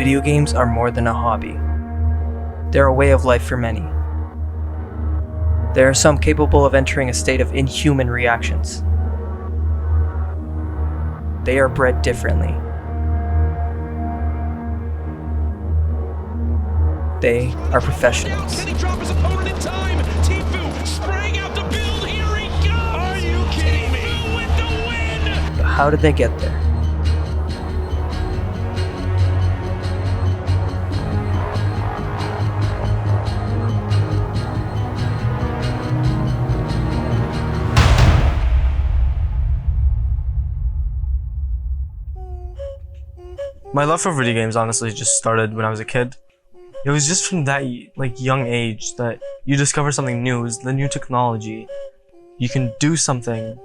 Video games are more than a hobby. They're a way of life for many. There are some capable of entering a state of inhuman reactions. They are bred differently. They are professionals. Can he drop his opponent in time? Tfue spraying out the build. Here he goes. Are you kidding me? Tfue with the win. But how did they get there? My love for video games honestly just started when I was a kid. It was just from that young age that you discover something new, is the new technology. You can do something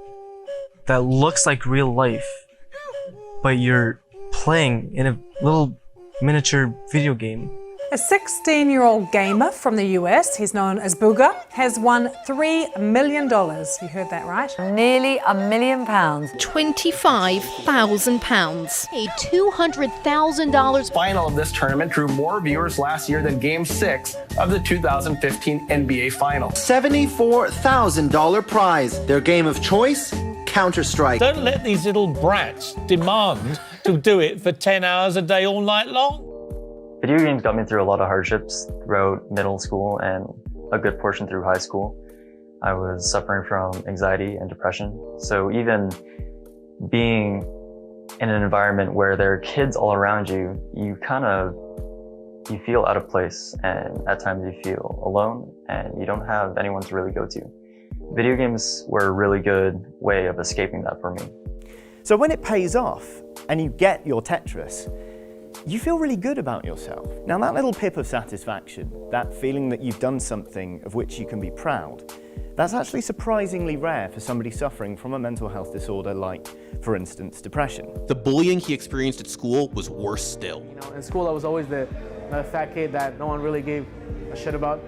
that looks like real life, but you're playing in a little miniature video game. A 16-year-old gamer from the US, he's known as Booga, has won $3 million. You heard that right? Nearly £1 million. £25,000. A $200,000 final of this tournament drew more viewers last year than Game 6 of the 2015 NBA Finals. $74,000 prize. Their game of choice? Counter-Strike. Don't let these little brats demand to do it for 10 hours a day all night long. Video games got me through a lot of hardships throughout middle school and a good portion through high school. I was suffering from anxiety and depression. So even being in an environment where there are kids all around you, you feel out of place, and at times you feel alone and you don't have anyone to really go to. Video games were a really good way of escaping that for me. So when it pays off and you get your Tetris, you feel really good about yourself. Now that little pip of satisfaction, that feeling that you've done something of which you can be proud, that's actually surprisingly rare for somebody suffering from a mental health disorder like, for instance, depression. The bullying he experienced at school was worse still. In school I was always the fat kid that no one really gave a shit about,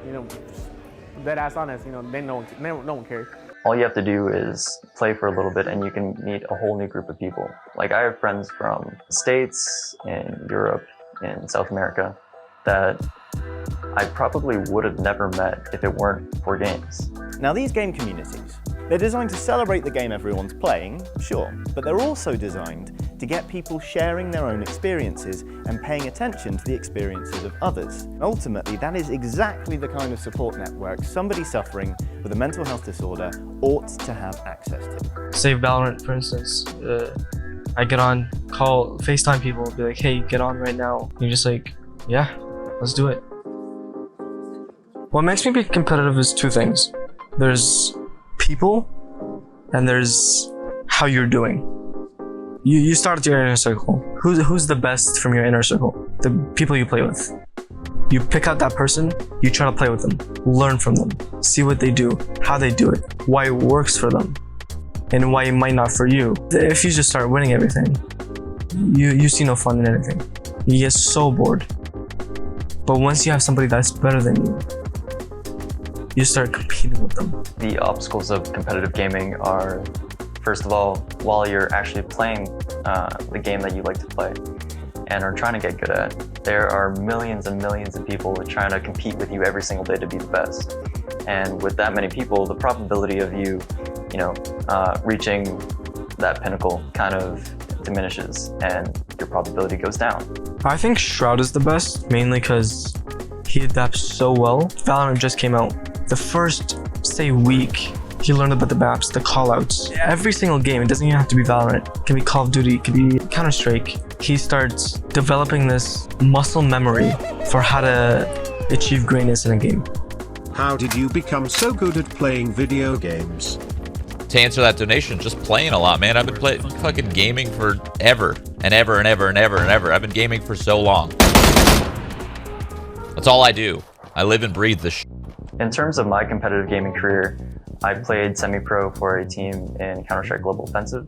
dead ass honest, then no one cared. All you have to do is play for a little bit and you can meet a whole new group of people. Like, I have friends from the States, in Europe, in South America, that I probably would have never met if it weren't for games. Now these game communities, they're designed to celebrate the game everyone's playing, sure, but they're also designed to get people sharing their own experiences and paying attention to the experiences of others. And ultimately, that is exactly the kind of support network somebody suffering with a mental health disorder ought to have access to. Say Valorant, for instance. I get on, call, FaceTime people, be like, hey, get on right now. And you're just like, yeah, let's do it. What makes me be competitive is two things. There's people, and there's how you're doing. You start at your inner circle. Who's the best from your inner circle? The people you play with. You pick out that person, you try to play with them, learn from them, see what they do, how they do it, why it works for them, and why it might not for you. If you just start winning everything, you see no fun in anything. You get so bored. But once you have somebody that's better than you, you start competing with them. The obstacles of competitive gaming are, first of all, while you're actually playing the game that you like to play and are trying to get good at, there are millions and millions of people trying to compete with you every single day to be the best. And with that many people, the probability of you, reaching that pinnacle kind of diminishes and your probability goes down. I think Shroud is the best, mainly because he adapts so well. Valorant just came out. The first, say, week, he learned about the maps, the callouts. Every single game, it doesn't even have to be Valorant. It can be Call of Duty, it can be Counter-Strike. He starts developing this muscle memory for how to achieve greatness in a game. How did you become so good at playing video games? To answer that donation, just playing a lot, man. I've been fucking gaming for ever and ever and ever and ever and ever. I've been gaming for so long. That's all I do. I live and breathe this shit. In terms of my competitive gaming career, I played semi-pro for a team in Counter-Strike Global Offensive.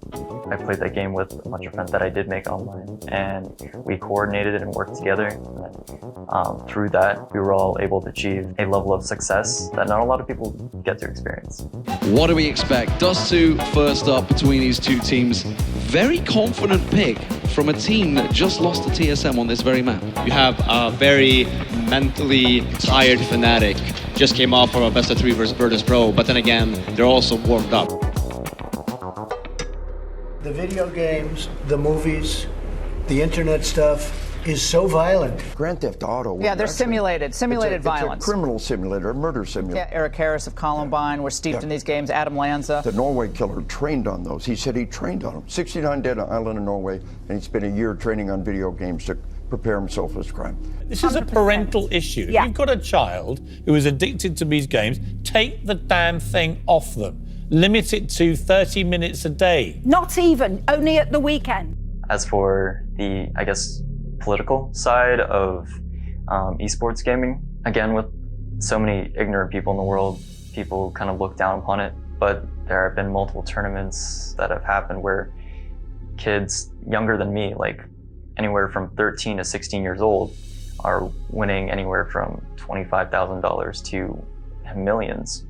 I played that game with a bunch of friends that I did make online, and we coordinated and worked together. And, through that, we were all able to achieve a level of success that not a lot of people get to experience. What do we expect? Dust2 first up between these two teams. Very confident pick from a team that just lost to TSM on this very map. You have a very mentally tired Fnatic. Just came off from a best of 3 versus Virtus Pro, but then again, they're also warmed up. The video games, the movies, the internet stuff is so violent. Grand Theft Auto. Yeah, they're simulated violence. It's a criminal simulator, a murder simulator. Yeah, Eric Harris of Columbine was steeped in these games, Adam Lanza. The Norway killer trained on those. He said he trained on them. 69 dead on island in Norway, and he spent a year training on video games to prepare himself for this crime. This is a parental issue. Yeah. If you've got a child who is addicted to these games, take the damn thing off them. Limit it to 30 minutes a day. Not even, only at the weekend. As for the, I guess, political side of esports gaming, again, with so many ignorant people in the world, people kind of look down upon it. But there have been multiple tournaments that have happened where kids younger than me, like anywhere from 13 to 16 years old, are winning anywhere from $25,000 to millions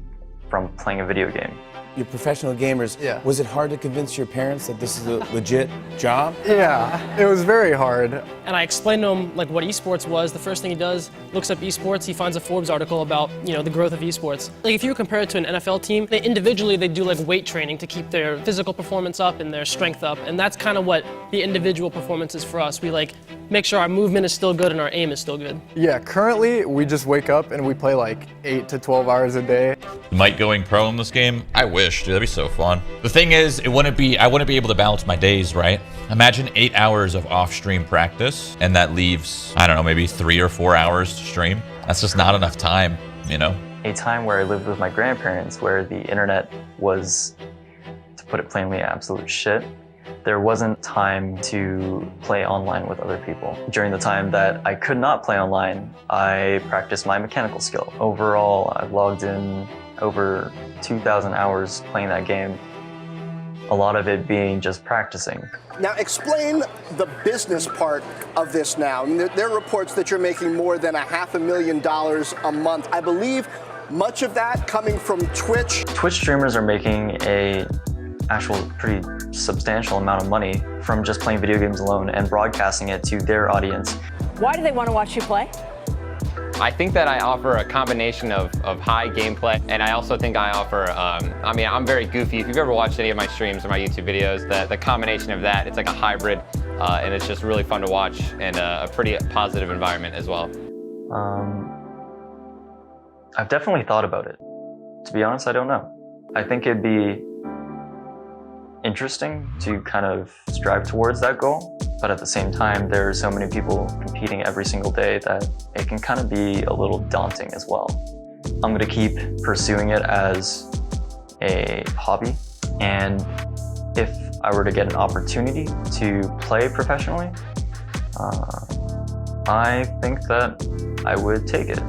from playing a video game. You're professional gamers. Yeah. Was it hard to convince your parents that this is a legit job? Yeah, it was very hard. And I explained to him like what esports was. The first thing he does, looks up esports, he finds a Forbes article about, you know, the growth of esports. Like if you compare it to an NFL team, they individually do like weight training to keep their physical performance up and their strength up. And that's kind of what the individual performance is for us. We like make sure our movement is still good and our aim is still good. Yeah, currently we just wake up and we play like 8 to 12 hours a day. Mike going pro in this game? I wish, dude, that'd be so fun. The thing is, I wouldn't be able to balance my days, right? Imagine 8 hours of off-stream practice, and that leaves, I don't know, maybe 3 or 4 hours to stream. That's just not enough time, you know? A time where I lived with my grandparents, where the internet was, to put it plainly, absolute shit. There wasn't time to play online with other people. During the time that I could not play online, I practiced my mechanical skill. Overall, I've logged in over 2,000 hours playing that game. A lot of it being just practicing. Now explain the business part of this now. I mean, there are reports that you're making more than $500,000 a month. I believe much of that coming from Twitch. Twitch streamers are making a actual pretty substantial amount of money from just playing video games alone and broadcasting it to their audience. Why do they want to watch you play? I think that I offer a combination of high gameplay, and I also think I offer, I mean, I'm very goofy. If you've ever watched any of my streams or my YouTube videos, the combination of that, it's like a hybrid, and it's just really fun to watch and a pretty positive environment as well. I've definitely thought about it. To be honest, I don't know. I think it'd be interesting to kind of strive towards that goal, but at the same time, there are so many people competing every single day that it can kind of be a little daunting as well. I'm going to keep pursuing it as a hobby, and if I were to get an opportunity to play professionally, I think that I would take it.